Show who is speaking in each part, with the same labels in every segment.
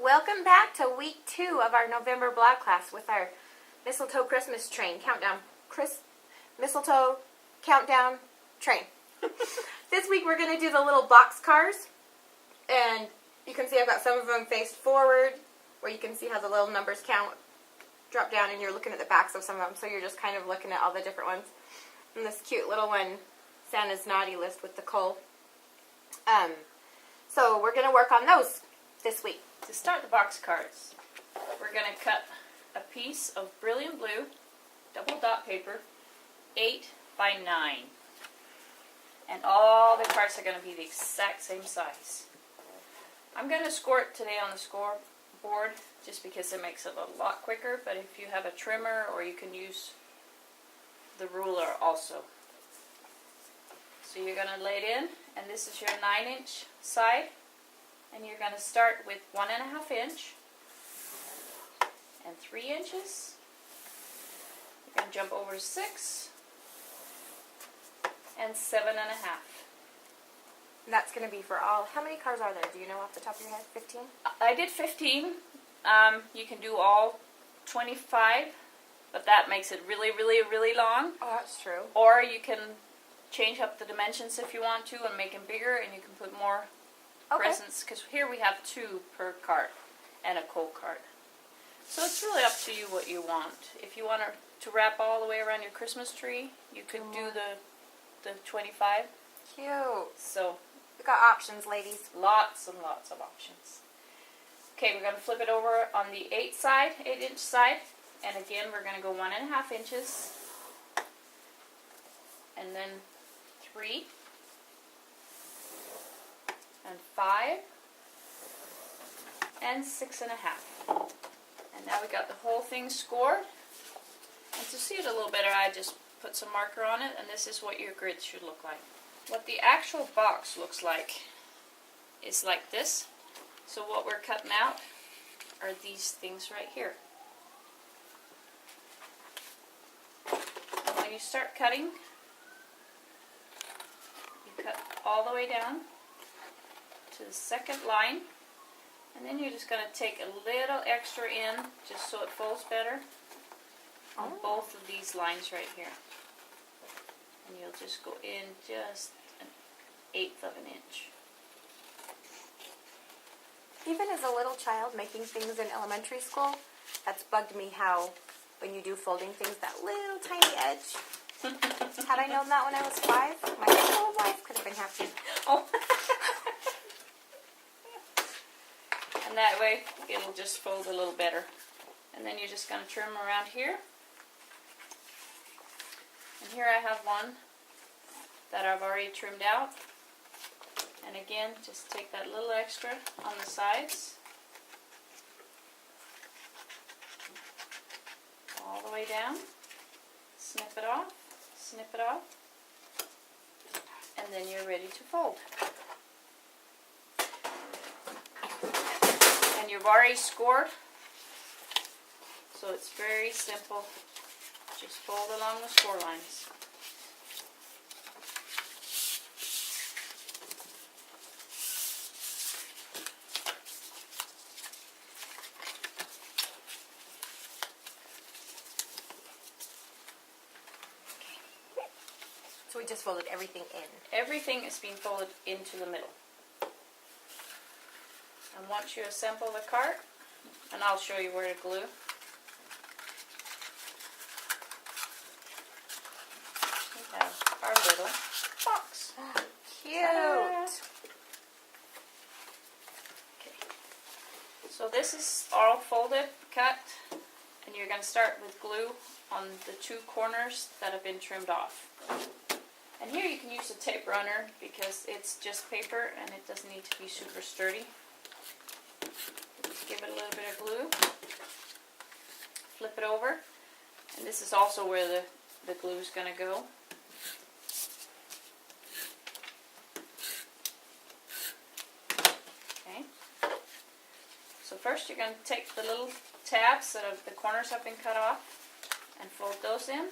Speaker 1: Welcome back to week 2 of our November blog class with our mistletoe Christmas train countdown. Mistletoe countdown train. This week we're going to do the little box cars, and you can see I've got some of them faced forward, where you can see how the little numbers count, drop down, and you're looking at the backs of some of them, so you're just kind of looking at all the different ones. And this cute little one, Santa's naughty list with the coal. So we're going to work on those this week.
Speaker 2: To start the box cards, we're going to cut a piece of brilliant blue double dot paper 8 by 9, and all the cards are going to be the exact same size. I'm going to score it today on the scoreboard just because it makes it a lot quicker, but if you have a trimmer, or you can use the ruler also. So you're going to lay it in, and this is your 9-inch side. And you're going to start with 1.5 inch and 3 inches. You're going to jump over 6 and 7.5.
Speaker 1: And that's going to be for all. How many cars are there? Do you know off the top of your head? 15?
Speaker 2: I did 15. You can do all 25, but that makes it really, really, really long.
Speaker 1: Oh, that's true.
Speaker 2: Or you can change up the dimensions if you want to and make them bigger, and you can put more presents, because here we have 2 per cart and a coal cart. So it's really up to you what you want. If you want to wrap all the way around your Christmas tree, you could do the 25.
Speaker 1: Cute.
Speaker 2: So
Speaker 1: we got options, ladies.
Speaker 2: Lots and lots of options. Okay, we're going to flip it over on the 8-inch side, and again we're going to go 1.5 inches, and then 3. And 5 and 6.5. And now we got the whole thing scored. And to see it a little better, I just put some marker on it, and this is what your grid should look like. What the actual box looks like is like this. So what we're cutting out are these things right here. And when you start cutting, you cut all the way down to the second line, and then you're just going to take a little extra in just so it folds better on both of these lines right here, and you'll just go in just 1/8 of an inch.
Speaker 1: Even as a little child making things in elementary school, that's bugged me how when you do folding things, that little tiny edge. Had I known that when I was 5, my whole life could have been happy.
Speaker 2: Oh. And that way it'll just fold a little better. And then you're just going to trim around here. And here I have one that I've already trimmed out. And again, just take that little extra on the sides, all the way down, snip it off, and then you're ready to fold. And you've already scored, so it's very simple. Just fold along the score lines.
Speaker 1: So we just folded everything in.
Speaker 2: Everything is being folded into the middle. And once you assemble the cart, and I'll show you where to glue. We have our little box.
Speaker 1: Cute.
Speaker 2: Okay. So this is all folded, cut, and you're going to start with glue on the 2 corners that have been trimmed off. And here you can use a tape runner because it's just paper and it doesn't need to be super sturdy. Just give it a little bit of glue, flip it over, and this is also where the glue is going to go. Okay. So first you're going to take the little tabs that the corners have been cut off and fold those in.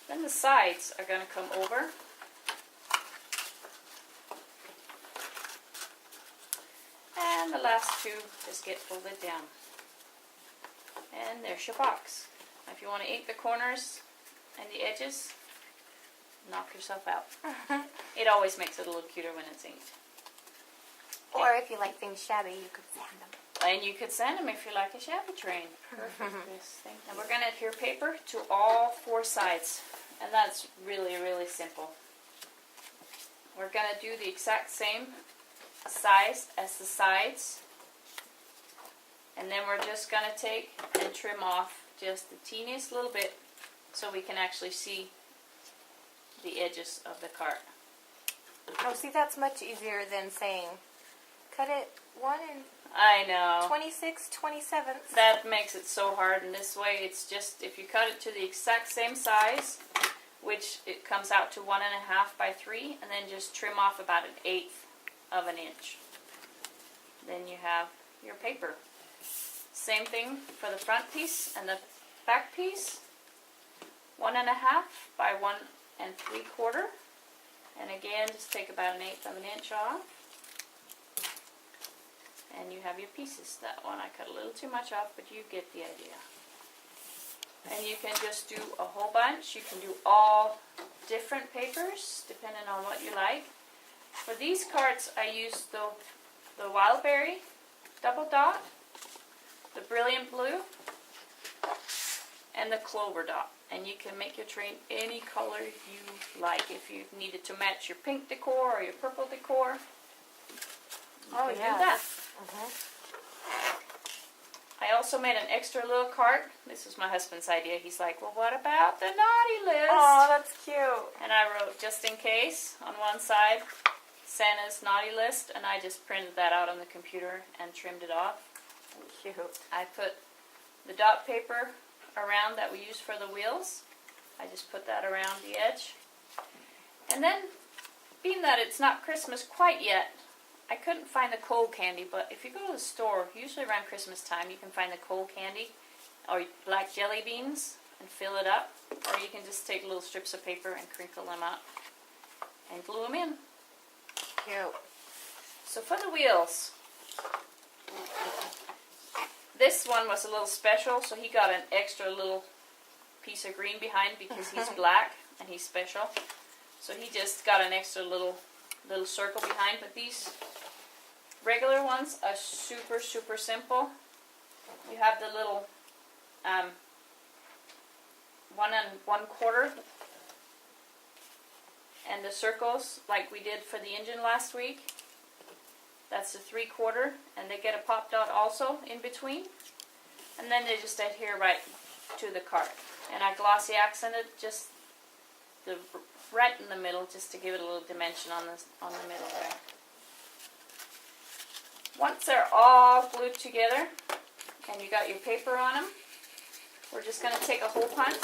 Speaker 2: Then the sides are going to come over And the last two just get folded down. And there's your box. Now if you want to ink the corners and the edges, knock yourself out. It always makes it a little cuter when it's inked.
Speaker 1: Or if you like things shabby, you could sand them.
Speaker 2: And you could sand them if you like a shabby train. Perfect. And we're going to adhere paper to all four sides. And that's really, really simple. We're going to do the exact same size as the sides. And then we're just going to take and trim off just the teeniest little bit so we can actually see the edges of the card.
Speaker 1: Oh, see, that's much easier than saying, cut it 1
Speaker 2: I know.
Speaker 1: 26/27.
Speaker 2: That makes it so hard, and this way it's just, if you cut it to the exact same size, which it comes out to 1.5 by 3, and then just trim off about 1/8 of an inch. Then you have your paper. Same thing for the front piece and the back piece. 1.5 by 1 3/4. And again, just take about 1/8 of an inch off. And you have your pieces. That one I cut a little too much off, but you get the idea. And you can just do a whole bunch. You can do all different papers, depending on what you like. For these cards, I used the Wildberry double dot, the Brilliant Blue, and the Clover dot. And you can make your train any color you like. If you needed to match your pink decor or your purple decor, you can do that. I also made an extra little card. This was my husband's idea. He's like, well, what about the naughty list?
Speaker 1: Oh, that's cute.
Speaker 2: And I wrote, just in case, on one side, Santa's naughty list, and I just printed that out on the computer and trimmed it off.
Speaker 1: Cute.
Speaker 2: I put the dot paper around that we use for the wheels. I just put that around the edge. And then, being that it's not Christmas quite yet, I couldn't find the cold candy, but if you go to the store, usually around Christmas time, you can find the cold candy or black jelly beans and fill it up. Or you can just take little strips of paper and crinkle them up and glue them in.
Speaker 1: Cute.
Speaker 2: So for the wheels, this one was a little special, so he got an extra little piece of green behind because he's black and he's special. So he just got an extra little circle behind, but these regular ones are super, super simple. You have the little 1 1/4 and the circles like we did for the engine last week. That's the 3/4, and they get a pop dot also in between. And then they just adhere right to the card. And I glossy accented just the right in the middle, just to give it a little dimension on the middle there. Once they're all glued together, and you got your paper on them, we're just going to take a hole punch,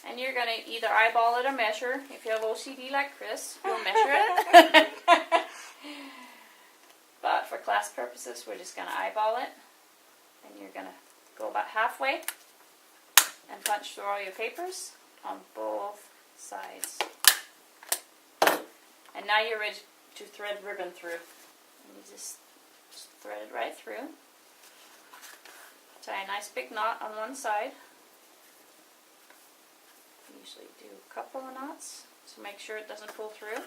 Speaker 2: and you're going to either eyeball it or measure. If you have OCD like Chris, you'll measure it. But for class purposes, we're just going to eyeball it, and you're going to go about halfway and punch through all your papers on both sides. And now you're ready to thread ribbon through. And you just thread it right through. Tie a nice big knot on one side. Usually do a couple of knots to make sure it doesn't pull through.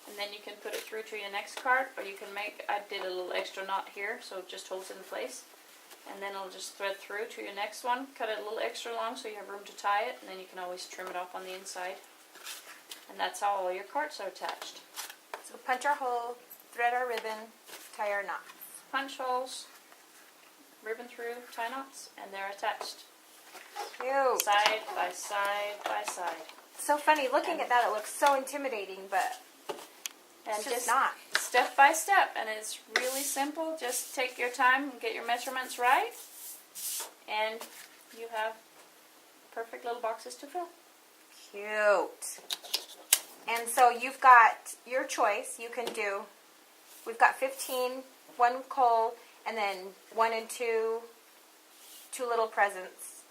Speaker 2: And then you can put it through to your next card, or you can make, I did a little extra knot here so it just holds it in place. And then it'll just thread through to your next one. Cut it a little extra long so you have room to tie it, and then you can always trim it off on the inside. And that's how all your cards are attached.
Speaker 1: So punch our hole, thread our ribbon, tie our knots.
Speaker 2: Punch holes, ribbon through, tie knots, and they're attached.
Speaker 1: Cute.
Speaker 2: Side by side by side.
Speaker 1: So funny. Looking at that, it looks so intimidating, but
Speaker 2: And
Speaker 1: it's just not.
Speaker 2: Step by step, and it's really simple. Just take your time and get your measurements right, and you have perfect little boxes to fill.
Speaker 1: Cute. And so you've got your choice. You can do, we've got 15, 1 coal, and then 1 and 2 little presents,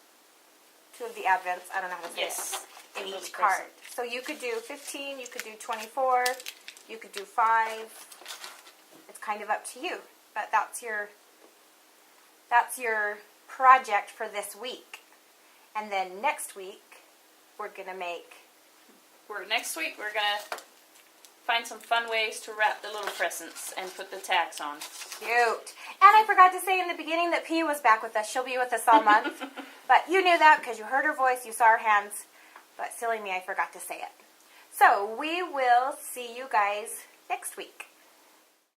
Speaker 1: 2 of the advents. I don't know how to say
Speaker 2: Yes.
Speaker 1: it. In
Speaker 2: Little
Speaker 1: each card.
Speaker 2: present.
Speaker 1: So you could do 15, you could do 24, You could do 5. It's kind of up to you. But that's your project for this week. And then next week, we're going to make...
Speaker 2: Next week, we're going to find some fun ways to wrap the little presents and put the tags on.
Speaker 1: Cute. And I forgot to say in the beginning that Pia was back with us. She'll be with us all month. But you knew that because you heard her voice, you saw her hands. But silly me, I forgot to say it. So we will see you guys next week.